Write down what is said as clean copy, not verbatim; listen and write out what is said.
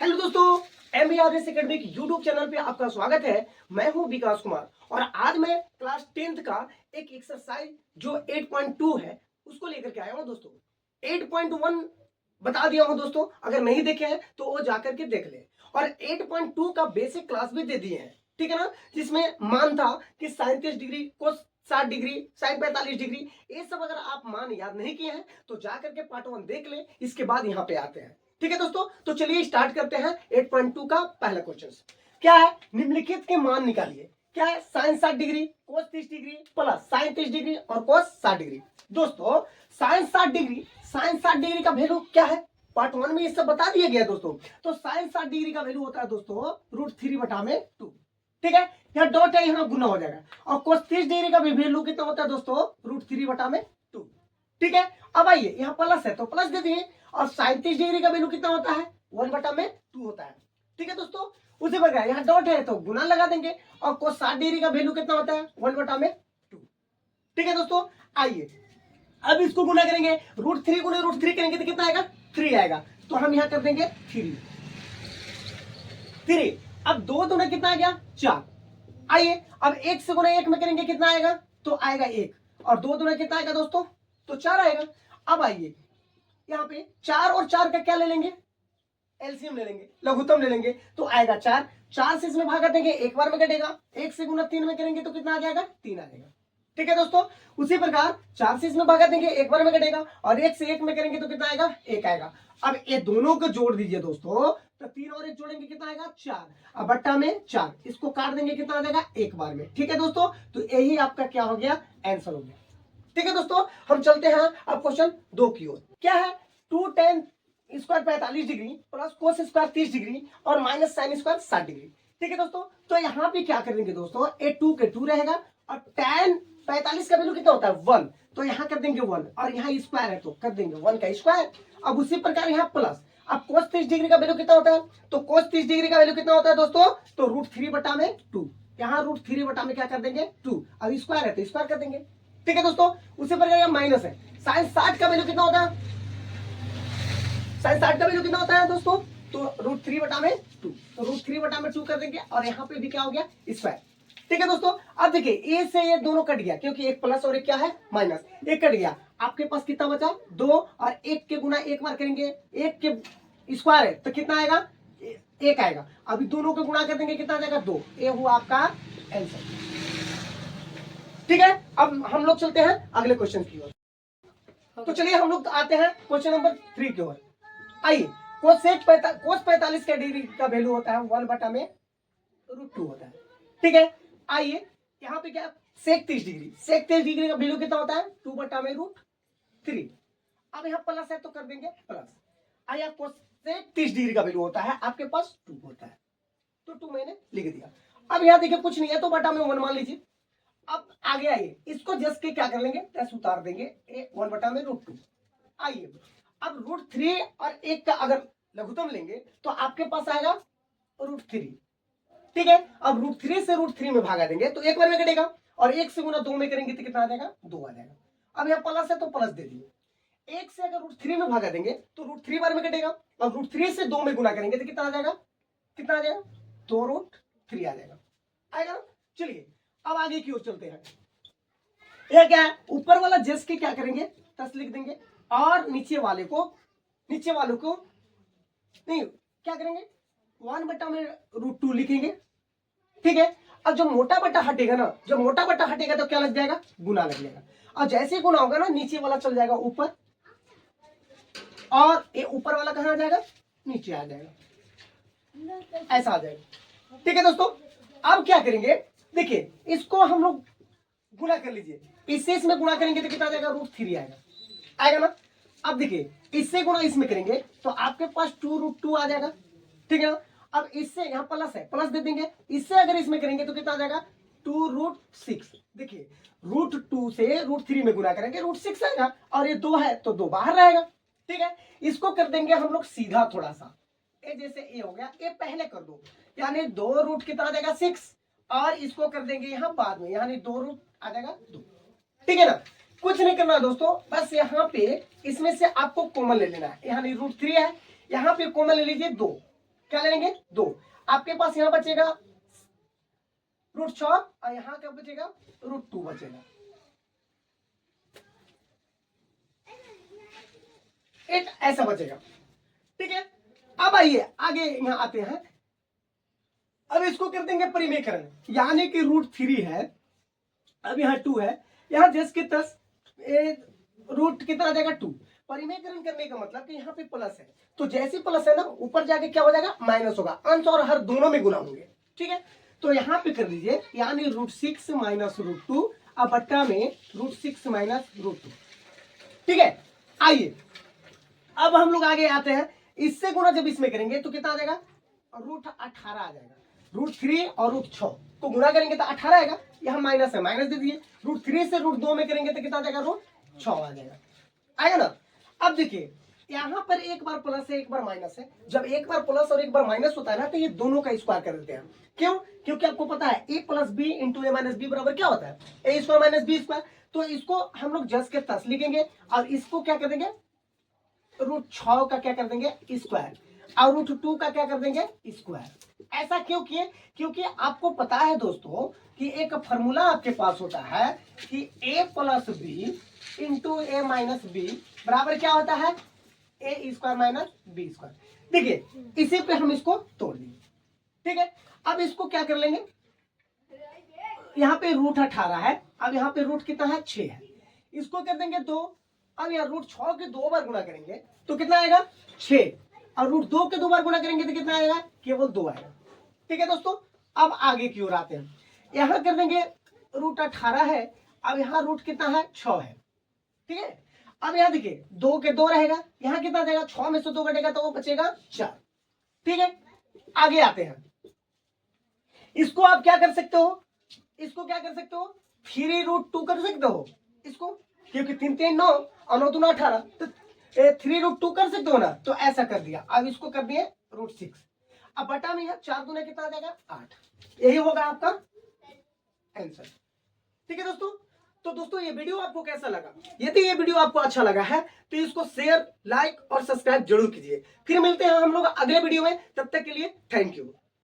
Hello दोस्तों, MBRS academic YouTube channel पे आपका स्वागत है। मैं हूं विकास कुमार और आज मैं क्लास 10th का एक एक्सरसाइज जो 8.2 है उसको लेकर के आया हूं दोस्तों। 8.1 बता दिया हूं दोस्तों, अगर नहीं देखे हैं तो वो जाकर के देख ले। और 8.2 का बेसिक क्लास भी दे दिए हैं, ठीक है ना, जिसमें मान था कि 37 डिग्री को 60 डिग्री साइन 45 डिग्री, ये सब अगर आप मान याद नहीं किए हैं तो जाकर के पार्ट 1 देख ले, इसके बाद यहाँ पे आते हैं। ठीक है दोस्तों, तो चलिए स्टार्ट करते हैं 8.2 का पहला क्वेश्चन। क्या है? निम्नलिखित के मान निकालिए। क्या है? साइन 60 डिग्री, कोस 30 डिग्री प्लस साइन 30 डिग्री और कोस 60 डिग्री। दोस्तों साइन 60 डिग्री का वैल्यू क्या है? पार्ट 1 में ये सब बता दिया गया दोस्तों। तो साइन 60 डिग्री का वैल्यू होता है दोस्तों √3/2। ठीक है, यहाँ डॉट है, यहाँ गुना हो जाएगा। और कोस 30 डिग्री का भी वैल्यू कितना होता है दोस्तों? √3/2। ठीक है, अब आइए यहाँ प्लस है तो प्लस दे दिए। और 37 डिग्री का वैल्यू कितना होता है? 1/2 होता है। ठीक है दोस्तों, उसी प्रकार यहाँ डॉट है तो गुना लगा देंगे। और कोस 60 डिग्री का वैल्यू कितना होता है? 1/2। ठीक है दोस्तों, आइए अब इसको गुना करेंगे। √3 गुना √3 करेंगे तो कितना आएगा? 3 आएगा। तो हम यहाँ कर देंगे 3। अब 2 दूना कितना आ गया? 4। आइए अब 1 से गुना 1 में करेंगे कितना आएगा? तो आएगा 1। और 2 दूना कितना आएगा दोस्तों? तो 4 आएगा। अब आइए यहाँ पे 4 और 4 का क्या ले लेंगे? एलसीएम ले लेंगे, लघुत्तम ले लेंगे, तो आएगा 4। 4 से इसमें भागा देंगे, एक बार में कटेगा। 1 से गुना 3 में करेंगे तो कितना आ जाएगा? 3 आ जाएगा। ठीक है दोस्तों, उसी प्रकार 4 से इसमें भागा देंगे, एक बार में कटेगा। और 1 से 1 में करेंगे तो कितना आएगा? 1 आएगा। अब ये दोनों को जोड़ दीजिए दोस्तों, तो 3 और 1 जोड़ेंगे कितना आएगा? 4। अब बट्टा में 4, इसको काट देंगे कितना आ जाएगा? एक बार में। ठीक है दोस्तों, तो यही आपका क्या हो गया? आंसर हो गया। ठीक है दोस्तों, हम चलते हैं अब क्वेश्चन 2 की ओर। क्या है? 2 tan square 45 degree plus cos square 30 degree और माइनस साइन स्क्वायर 60 डिग्री। ठीक है दोस्तों, तो यहाँ पे क्या करेंगे दोस्तों? ए 2 के 2 रहेगा और tan 45 का वैल्यू कितना होता है? 1। तो यहाँ कर देंगे 1 और यहाँ स्क्वायर है तो कर देंगे 1 का स्क्वायर। अब उसी प्रकार यहाँ प्लस। अब कोस 30 डिग्री का वैल्यू कितना होता है? तो कोस 30 डिग्री का वैल्यू कितना होता है दोस्तों? तो √3/2। यहाँ √3/में क्या कर देंगे? 2। अब स्क्वायर है तो स्क्वायर कर देंगे। ठीक है दोस्तों, उसी प्रकार यहाँ माइनस है। साइन 60 का वैल्यू कितना होता है? साइन 60 का वैल्यू कितना होता है दोस्तों? तो √3/2। तो √3/2 कर देंगे और यहाँ पे भी क्या हो गया? स्क्वायर। ठीक है दोस्तों, अब देखिए ए से ये दोनों कट गया क्योंकि एक प्लस और एक क्या है? माइनस। एक कट गया, आपके पास कितना बचा? 2। और 1 के गुना एक बार करेंगे, 1 के स्क्वायर है तो कितना आएगा? 1 आएगा। अभी दोनों को गुणा कर देंगे, कितना आ जाएगा? 2। ये हुआ आपका आंसर। ठीक है, अब हम लोग चलते हैं अगले क्वेश्चन की ओर। तो चलिए हम लोग आते हैं क्वेश्चन नंबर 3 की ओर। आइए, कोस 45 का डिग्री का वैल्यू होता है 1/√2 होता है। ठीक है, आइए यहाँ पे क्या? सेक 30 डिग्री का वैल्यू कितना होता है? 2/√3। अब यहाँ प्लस है तो कर देंगे प्लस। आइए कोसेक 30 डिग्री का वैल्यू होता है आपके पास 2 होता है, तो 2 मैंने लिख दिया। अब यहाँ देखिए कुछ नहीं है तो बटा में 1 मान लीजिए। अब आगे आइए, इसको जस्ट के क्या कर लेंगे? प्लस उतार देंगे 1/√2। आइए अब √3 और 1 का अगर लघुत्तम लेंगे तो आपके पास आएगा √3। ठीक है, अब √3 से √3 में भागा देंगे तो एक बार में कटेगा। और 1 से गुना 2 में करेंगे तो कितना आ जाएगा? 2 आ जाएगा। अब यहाँ प्लस है तो प्लस दे दिए। 1 से अगर √3 में भागा देंगे तो √3 बार में कटेगा। और √3 से 2 में गुना करेंगे तो कितना आ जाएगा? कितना आ जाएगा? 2√3 आ जाएगा। आएगा ना? चलिए अब आगे की ओर चलते हैं। यह क्या है? ऊपर वाला जस के क्या करेंगे? प्लस लिख देंगे और नीचे वाले को नहीं क्या करेंगे? 1/√2 लिखेंगे। ठीक है, अब जो मोटा बट्टा हटेगा ना, जब मोटा बट्टा हटेगा तो क्या लग जाएगा? गुना लग जाएगा। और जैसे गुना होगा ना, नीचे वाला चल जाएगा ऊपर और ये ऊपर वाला कहां आ जाएगा? नीचे आ जाएगा, ऐसा आ जाएगा। ठीक है दोस्तों, अब क्या करेंगे? देखिए इसको हम लोग गुना कर लीजिए, इससे इसमें गुना करेंगे तो कितना आ जाएगा? √3 आएगा ना। अब देखिए इससे गुना इसमें करेंगे तो आपके पास 2√2 आ जाएगा। ठीक है ना, अब इससे यहाँ प्लस है, प्लस दे देंगे। इससे अगर इसमें करेंगे तो कितना आ जाएगा? 2√6। देखिए √2 से √3 में गुना करेंगे √6 आएगा। और ये 2 है तो 2 बाहर रहेगा। ठीक है, इसको कर देंगे हम लोग सीधा थोड़ा सा। ये जैसे ए हो गया, ये पहले कर दो, यानी 2 कितना आ जाएगा? 6। और इसको कर देंगे यहाँ बाद में, यानी 2 आ जाएगा 2। ठीक है ना, कुछ नहीं करना दोस्तों, बस यहाँ पे इसमें से आपको कॉमन ले लेना है। यहाँ √3 है, यहाँ पे कॉमन ले लीजिए 2। क्या ले लेंगे 2। आपके पास यहाँ बचेगा √6 और यहाँ क्या बचेगा √2 बचेगा। एक ऐसा बचेगा, ठीक है। अब आइए आगे यहाँ आते हैं। अब इसको कर देंगे परिमेयकरण, यानी कि √3 है, अब यहाँ 2 है, यहाँ जस के तस रूट कितना आ जाएगा 2। परिमेयकरण करने का मतलब कि यहाँ पे प्लस है, तो जैसे प्लस है ना ऊपर जाके क्या हो जाएगा माइनस होगा, अंश और हर दोनों में गुना होंगे, ठीक है। तो यहाँ पे कर लीजिए, यानी √6 माइनस √2 अब बट्टा में √6 माइनस √2, ठीक है। आइए अब हम लोग आगे आते हैं, इससे गुना जब इसमें करेंगे तो कितना आ जाएगा √18 आ जाएगा। √3 और √6 को गुना करेंगे तो 18 आएगा, यहाँ माइनस है माइनस दे दिए। √3 से √2 में करेंगे तो कितना आ जाएगा √6 आ जाएगा, आएगा ना। अब देखिए यहाँ पर एक बार प्लस है एक बार माइनस है, जब एक बार प्लस और एक बार माइनस होता है ना तो ये दोनों का स्क्वायर कर देते हैं। क्यों? क्योंकि आपको पता है a + b × a - b बराबर क्या होता है a² - b²। तो इसको हम लोग जस के तस लिखेंगे और इसको क्या कर देंगे √6 का क्या कर देंगे स्क्वायर और √2 का क्या कर देंगे स्क्वायर। ऐसा क्यों किए? क्योंकि आपको पता है दोस्तों कि एक फॉर्मूला आपके पास होता है कि a + b × a - b बराबर क्या होता है a² - b²। देखिए इसी पे हम इसको तोड़ देंगे, ठीक है। अब इसको क्या कर लेंगे, यहाँ पे √18 है, अब यहाँ पे रूट कितना है 6 है, इसको कर देंगे 2। अब यहाँ √6 के 2 बार गुना करेंगे तो कितना आएगा 6, और √2 के 2 बार गुना करेंगे तो कितना आएगा केवल 2 आएगा, ठीक है दोस्तों। अब आगे की ओर आते हैं, यहाँ कर देंगे √18 है, अब यहाँ रूट कितना है 6 है, ठीक है। अब यहाँ देखिए 2 के 2 रहेगा, यहाँ कितना आ जाएगा 6 में से 2 कटेगा तो वो बचेगा 4, ठीक है। आगे आते हैं, इसको आप क्या कर सकते हो, इसको क्या कर सकते हो 3√2 कर सकते हो इसको, क्योंकि 3 3 9 और 9 2 18, तो 3√2 कर सकते हो ना, तो ऐसा कर दिया। अब इसको कर दिए √6, अब बटा में 4 दूना कितना आ जाएगा 8, यही होगा आपका आंसर, ठीक है दोस्तों। तो दोस्तों ये वीडियो आपको कैसा लगा? यदि ये वीडियो आपको अच्छा लगा है तो इसको शेयर, लाइक और सब्सक्राइब जरूर कीजिए। फिर मिलते हैं हम लोग अगले वीडियो में, तब तक के लिए थैंक यू।